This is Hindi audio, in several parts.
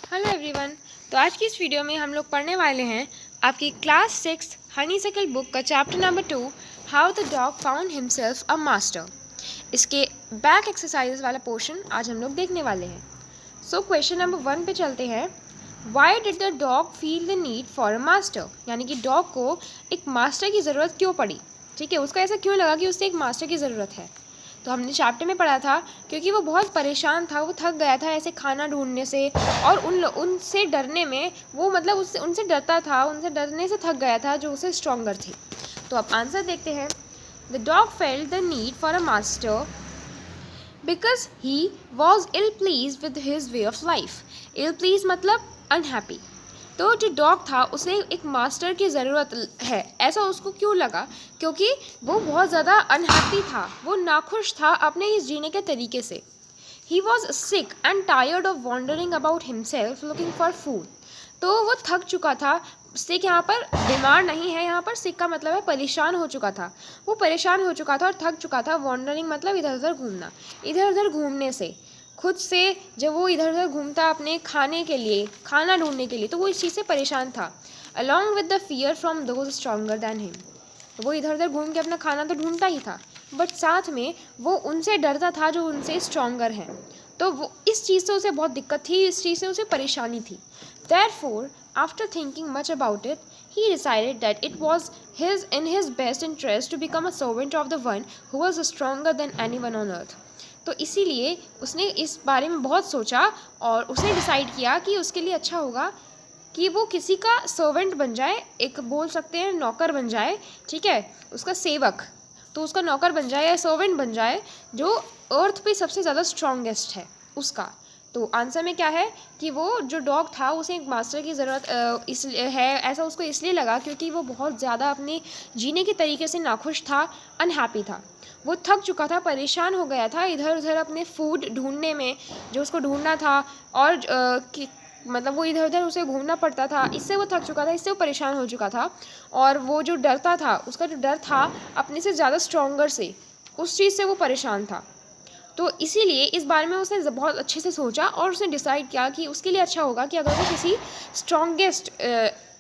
Hello everyone. तो आज की इस वीडियो में हम लोग पढ़ने वाले हैं आपकी क्लास 6 हनीसैकल बुक का chapter number 2 how the dog found himself a master. इसके बैक एक्सरसाइज वाला पोर्शन आज हम लोग देखने वाले हैं। सो क्वेश्चन नंबर 1 पे चलते हैं। Why did the dog feel the need for a master, यानी कि डॉग को एक मास्टर की ज़रूरत क्यों पड़ी। ठीक है, उसको ऐसा क्यों लगा कि उससे एक मास्टर की ज़रूरत है। तो हमने चैप्टर में पढ़ा था क्योंकि वो बहुत परेशान था, वो थक गया था ऐसे खाना ढूंढने से और उनसे डरने में। वो मतलब उससे उनसे डरता था, उनसे डरने से थक गया था जो उसे स्ट्रॉन्गर थे। तो अब आंसर देखते हैं। The dog felt the need for a master because he was ill pleased with his way of life. Ill pleased मतलब अनहैप्पी। तो जो डॉग था उसे एक मास्टर की ज़रूरत है, ऐसा उसको क्यों लगा, क्योंकि वो बहुत ज़्यादा अनहैप्पी था, वो नाखुश था अपने इस जीने के तरीके से। He was sick and tired of wandering about himself looking for food. तो वो थक चुका था। सिक यहाँ पर बीमार नहीं है, यहाँ पर सिक का मतलब है परेशान हो चुका था। वो परेशान हो चुका था और थक चुका था। वॉन्डरिंग मतलब इधर उधर घूमना, इधर उधर घूमने से खुद से। जब वो इधर उधर घूमता अपने खाने के लिए, खाना ढूंढने के लिए, तो वो इस चीज़ से परेशान था। Along with the fear from those stronger than him. वो इधर उधर घूम के अपना खाना तो ढूंढता ही था, बट साथ में वो उनसे डरता था जो उनसे स्ट्रॉन्गर हैं। तो वो इस चीज़ से उसे बहुत दिक्कत थी, इस चीज़ से उसे परेशानी थी। Therefore, after thinking much about it, he decided that it was in his best interest to become a servant of the one who was stronger than anyone on earth. तो इसीलिए उसने इस बारे में बहुत सोचा और उसने डिसाइड किया कि उसके लिए अच्छा होगा कि वो किसी का सर्वेंट बन जाए, एक बोल सकते हैं नौकर बन जाए। ठीक है, उसका सेवक। तो उसका नौकर बन जाए या सर्वेंट बन जाए जो अर्थ पे सबसे ज़्यादा स्ट्रॉन्गेस्ट है उसका। तो आंसर में क्या है कि वो जो डॉग था उसे एक मास्टर की ज़रूरत इसलिए है, ऐसा उसको इसलिए लगा क्योंकि वो बहुत ज़्यादा अपने जीने के तरीके से नाखुश था, अनहैप्पी था। वो थक चुका था, परेशान हो गया था इधर उधर अपने फूड ढूंढने में, जो उसको ढूंढना था। और मतलब वो इधर उधर उसे घूमना पड़ता था, इससे वो थक चुका था, इससे वो परेशान हो चुका था। और वो जो डरता था, उसका जो डर था अपने से ज़्यादा स्ट्रॉन्गर से, उस चीज़ से वो परेशान था। तो इसीलिए इस बारे में उसने बहुत अच्छे से सोचा और उसने डिसाइड किया कि उसके लिए अच्छा होगा कि अगर वो किसी स्ट्रॉन्गेस्ट,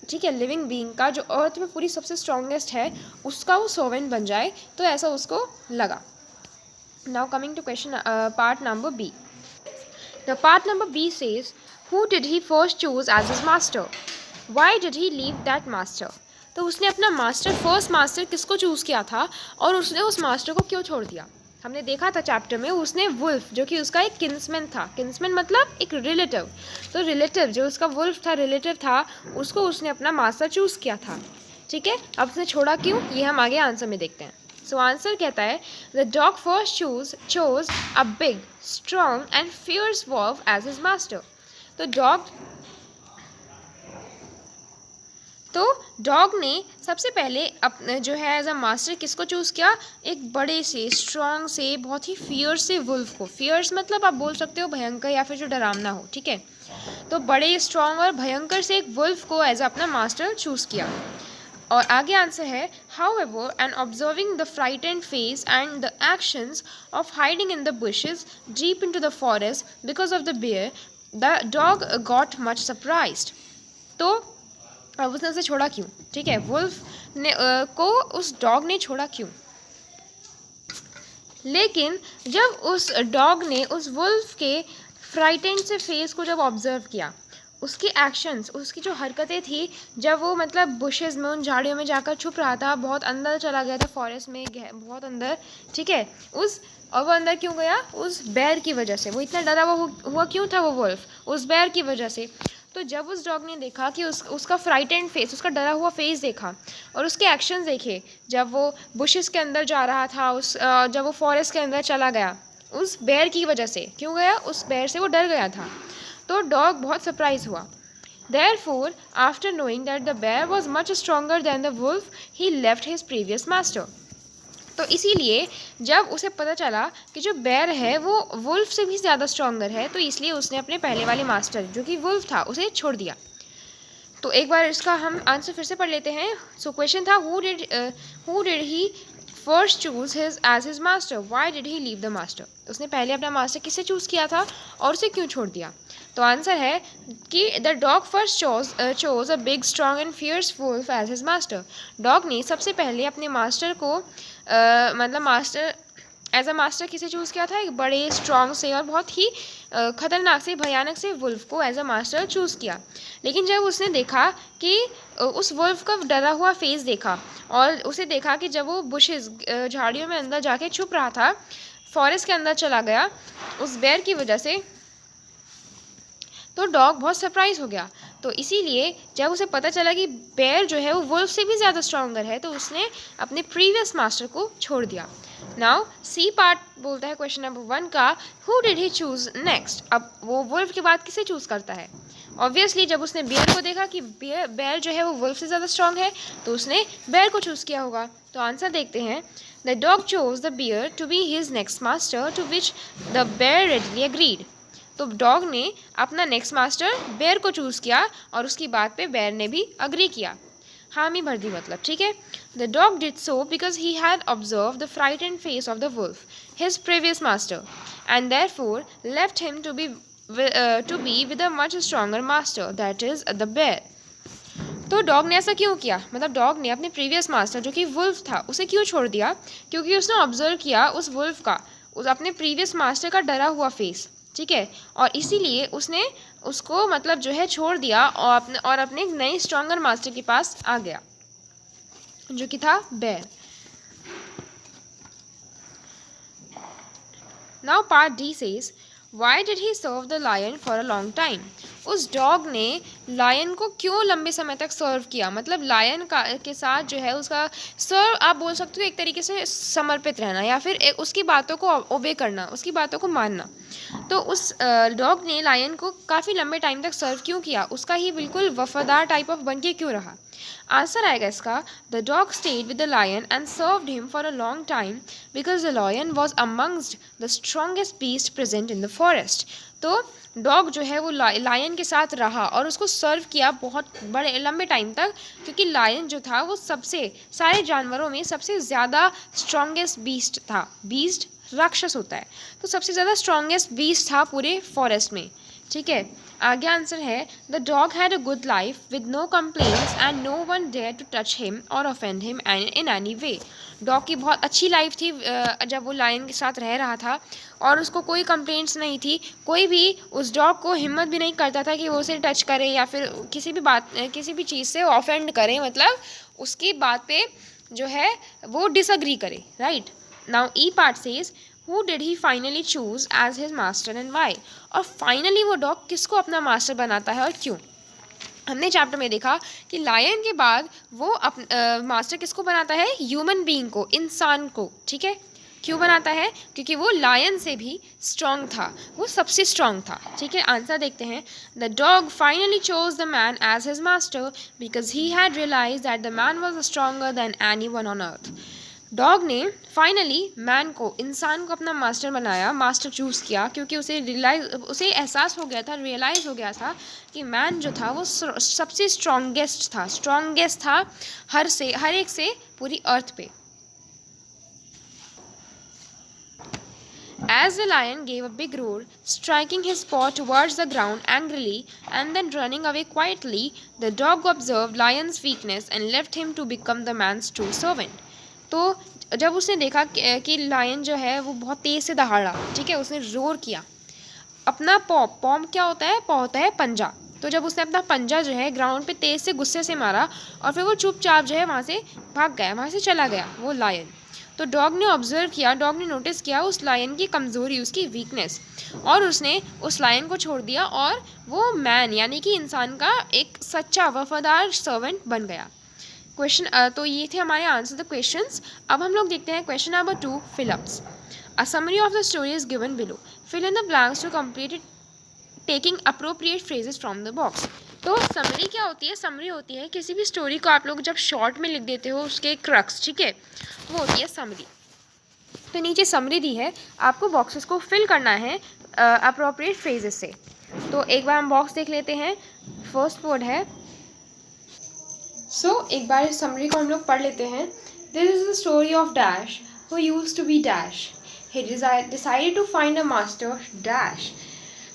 ठीक है, लिविंग बीइंग का जो अर्थ में पूरी सबसे स्ट्रॉन्गेस्ट है, उसका वो सर्वेंट बन जाए। तो ऐसा उसको लगा। Now coming to question part number B. The part number B says who did he first choose as his master, why did he leave that master. तो उसने अपना मास्टर, फर्स्ट मास्टर किसको चूज़ किया था और उसने उस मास्टर को क्यों छोड़ दिया। हमने देखा था चैप्टर में, उसने वुल्फ जो कि उसका एक किन्समैन था, किन्समैन मतलब एक रिलेटिव। तो रिलेटिव जो उसका वुल्फ था, रिलेटिव था, उसको उसने अपना मास्टर चूज़ किया था। ठीक है, अब उसने छोड़ा क्यों, ये हम आगे आंसर में देखते हैं। सो आंसर कहता है the dog first chose a big strong and fierce wolf as his master. तो डॉग ने सबसे पहले अपने जो है एज अ मास्टर किसको चूज़ किया, एक बड़े से स्ट्रॉन्ग से बहुत ही फियर्स से वुल्फ को। फियर्स मतलब आप बोल सकते हो भयंकर या फिर जो डरावना हो। ठीक है, तो बड़े स्ट्रॉन्ग और भयंकर से एक वुल्फ को एज अपना मास्टर चूज़ किया। और आगे आंसर है however and observing the frightened face and the actions of hiding in the bushes deep in to the forest because of the bear, the dog got much surprised. तो अब उसने उसे छोड़ा क्यों। ठीक है, वुल्फ ने को उस डॉग ने छोड़ा क्यों। लेकिन जब उस डॉग ने उस वुल्फ के फ्राइटेंड से फेस को जब ऑब्जर्व किया, उसकी एक्शंस, उसकी जो हरकतें थी, जब वो मतलब बुशेस में, उन झाड़ियों में जाकर छुप रहा था, बहुत अंदर चला गया था फॉरेस्ट में, बहुत अंदर। ठीक है, और वो अंदर क्यों गया, उस बैर की वजह से। वो इतना डरा हुआ क्यों था वो वुल्फ, उस बैर की वजह से। तो जब उस डॉग ने देखा कि उसका फ्राइटेंड फेस, उसका डरा हुआ फेस देखा और उसके एक्शंस देखे, जब वो बुशेस के अंदर जा रहा था, जब वो फॉरेस्ट के अंदर चला गया, उस बेर की वजह से क्यों गया, उस बेर से वो डर गया था। तो डॉग बहुत सरप्राइज हुआ। Therefore, after knowing that the bear was much stronger than the wolf, he left his previous master. तो इसीलिए जब उसे पता चला कि जो बेर है वो वुल्फ से भी ज़्यादा स्ट्रॉन्गर है, तो इसलिए उसने अपने पहले वाले मास्टर जो कि वुल्फ था उसे छोड़ दिया। तो एक बार इसका हम आंसर फिर से पढ़ लेते हैं। सो क्वेश्चन था who did he first choose his age his master, why did he leave the master? उसने पहले अपना मास्टर किसे चूज़ किया था और उसे क्यों छोड़ दिया? तो आंसर है कि the dog first chose a big strong and fierce wolf as his master. Dog ने सबसे पहले अपने मास्टर को मतलब मास्टर एज अ मास्टर किसे चूज़ किया था? एक बड़े स्ट्रॉन्ग से और बहुत ही ख़तरनाक से भयानक से वुल्फ को एज अ मास्टर चूज़ किया। लेकिन जब उसने देखा कि उस वुल्फ का डरा हुआ फेस देखा और उसे देखा कि जब वो बुशेस झाड़ियों में अंदर जाके छुप रहा था, फॉरेस्ट के अंदर चला गया उस बेयर की वजह से, तो डॉग बहुत सरप्राइज हो गया। तो इसीलिए जब उसे पता चला कि बेयर जो है वो वुल्फ से भी ज़्यादा स्ट्रॉन्गर है, तो उसने अपने प्रीवियस मास्टर को छोड़ दिया। नाउ सी पार्ट बोलता है क्वेश्चन नंबर 1 का, who did he choose next? अब वो वुल्फ के बाद किसे चूज़ करता है? ऑब्वियसली जब उसने बेयर को देखा कि बेयर जो है वो वुल्फ से ज़्यादा स्ट्रॉन्ग है, तो उसने बेयर को चूज़ किया होगा। तो आंसर देखते हैं। The dog chose the bear to be his next master, to which the bear readily agreed. तो डॉग ने अपना नेक्स्ट मास्टर बेयर को चूज़ किया और उसकी बात पे बेयर ने भी अग्री किया, हामी भर दी मतलब, ठीक है। The dog did so because he had observe the frightened face of the wolf, his previous master, and therefore left him to be with a much stronger master, that is the bear. तो डॉग ने ऐसा क्यों किया? मतलब डॉग ने अपने प्रीवियस मास्टर जो कि वुल्फ था उसे क्यों छोड़ दिया? क्योंकि उसने ऑब्जर्व किया उस वुल्फ का, उस अपने प्रीवियस मास्टर का डरा हुआ फेस, ठीक है, और इसीलिए उसने उसको मतलब जो है छोड़ दिया और अपने एक नए स्ट्रॉन्गर मास्टर के पास आ गया जो कि था bear. Now part D says, why did he serve the lion for a long time? उस डॉग ने लायन को क्यों लंबे समय तक सर्व किया? मतलब लायन के साथ जो है उसका सर्व आप बोल सकते हो एक तरीके से समर्पित रहना, या फिर उसकी बातों को ओबे करना, उसकी बातों को मानना। तो उस डॉग ने लायन को काफ़ी लंबे टाइम तक सर्व क्यों किया? उसका ही बिल्कुल वफादार टाइप ऑफ बन के क्यों रहा? आंसर आएगा इसका, the dog stayed with the lion and served him for a long time because the lion was amongst the strongest beast present in the forest. तो डॉग जो है वो लायन के साथ रहा और उसको सर्व किया बहुत बड़े लंबे टाइम तक, क्योंकि लायन जो था वो सबसे सारे जानवरों में सबसे ज़्यादा स्ट्रॉन्गेस्ट बीस्ट था। बीस्ट राक्षस होता है, तो सबसे ज़्यादा स्ट्रॉन्गेस्ट बीस्ट था पूरे फॉरेस्ट में, ठीक है। आगे आंसर है, the dog had a good life with no complaints and no one dare to touch him और offend him in any way. Dog की बहुत अच्छी लाइफ थी जब वो लायन के साथ रह रहा था और उसको कोई कंप्लेंट्स नहीं थी, कोई भी उस डॉग को हिम्मत भी नहीं करता था कि वो उसे टच करे या फिर किसी भी चीज़ से ऑफेंड करे, मतलब उसकी बात पे जो है वो डिसअग्री करे, right. Now E part says, who did he finally choose as his master and why? और फाइनली वो डॉग किसको अपना मास्टर बनाता है और क्यों? हमने चैप्टर में देखा कि लायन के बाद वो मास्टर किसको बनाता है? ह्यूमन बीइंग को, इंसान को, ठीक है। क्यों बनाता है? क्योंकि वो लायन से भी स्ट्रॉन्ग था, वो सबसे स्ट्रॉन्ग था, ठीक है। आंसर देखते हैं। The dog finally chose the man as his master because he had realise that the man was stronger than anyone on earth. Dog ने फाइनली मैन को, इंसान को अपना मास्टर बनाया, मास्टर चूज़ किया, क्योंकि उसे एहसास हो गया था, रियलाइज़ हो गया था कि मैन जो था वो सबसे स्ट्रॉन्गेस्ट था हर एक से पूरी अर्थ पे। As the lion gave a big roar, striking his paw towards the ground angrily and then running away quietly, the dog observed lion's weakness and left him to become the man's true servant. तो जब उसने देखा कि लायन जो है वो बहुत तेज़ से दहाड़ा, ठीक है, उसने रोर किया अपना पॉम क्या होता है? पॉ होता है पंजा। तो जब उसने अपना पंजा जो है ग्राउंड पे तेज़ से गुस्से से मारा और फिर वो चुपचाप जो है वहाँ से भाग गया, वहाँ से चला गया वो लायन। तो डॉग ने ऑब्जर्व किया, डॉग ने नोटिस किया उस लायन की कमज़ोरी, उसकी वीकनेस, और उसने उस लायन को छोड़ दिया और वो मैन यानी कि इंसान का एक सच्चा वफादार सर्वेंट बन गया। क्वेश्चन तो ये थे हमारे आंसर द क्वेश्चंस। अब हम लोग देखते हैं question number 2, fill ups. A summary of the story is given below, fill in the blanks to complete it taking appropriate phrases from the box. तो समरी क्या होती है? समरी होती है किसी भी स्टोरी को आप लोग जब शॉर्ट में लिख देते हो, उसके क्रक्स, ठीक है, वो होती है समरी। तो नीचे समरी दी है, आपको बॉक्सेस को फिल करना है अप्रोप्रिएट फ्रेजेस से। तो एक बार हम बॉक्स देख लेते हैं। फर्स्ट वर्ड है, एक बार इस समरी को हम लोग पढ़ लेते हैं। This is the story of Dash, who used to be Dash. He decided to find a master, Dash.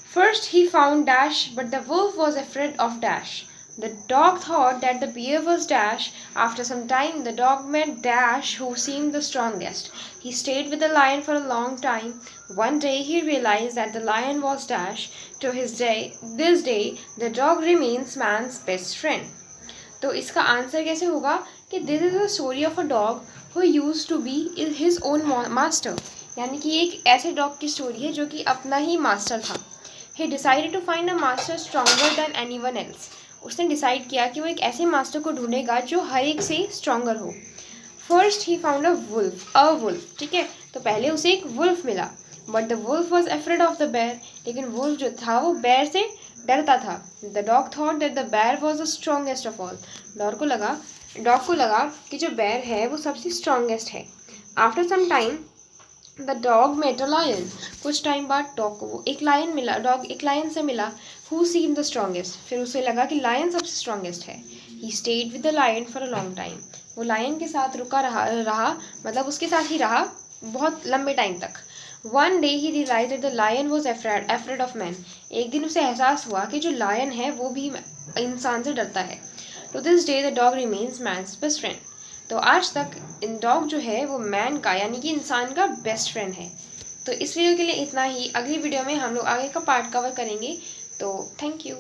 First he found Dash, but the wolf was afraid of Dash. The dog thought that the bear was Dash. After some time, the dog met Dash, who seemed the strongest. He stayed with the lion for a long time. One day he realized that the lion was Dash. To this day, the dog remains man's best friend. तो इसका आंसर कैसे होगा कि this is a story of a dog who used to be his own master, यानी कि एक ऐसे डॉग की स्टोरी है जो कि अपना ही मास्टर था. He decided to find a master stronger than anyone else. उसने डिसाइड किया कि वो एक ऐसे मास्टर को ढूंढेगा जो हर एक से स्ट्रॉन्गर हो. First he found a wolf. ठीक है, तो पहले उसे एक वुल्फ मिला, but the wolf was afraid of the bear. लेकिन वुल्फ जो था वो बेयर से डरता था. The dog thought that the bear was the strongest of all. Dog को लगा कि जो बेयर है वो सबसे स्ट्रॉन्गेस्ट है. After some time the dog met a lion. कुछ टाइम बाद डॉग को एक लायन से मिला हु सीम द स्ट्रॉन्गेस्ट. फिर उसे लगा कि लायन सबसे स्ट्रॉन्गेस्ट है. He stayed with the lion for a long time. वो लायन के साथ रहा मतलब उसके साथ ही रहा बहुत लंबे टाइम तक. One day he realise that the lion was afraid of man. एक दिन उसे एहसास हुआ कि जो लायन है वो भी इंसान से डरता है. To this day the dog remains man's best friend. तो आज तक डॉग जो है वो मैन का यानी कि इंसान का बेस्ट फ्रेंड है. तो इस वीडियो के लिए इतना ही. अगली वीडियो में हम लोग आगे का पार्ट कवर करेंगे. तो थैंक यू.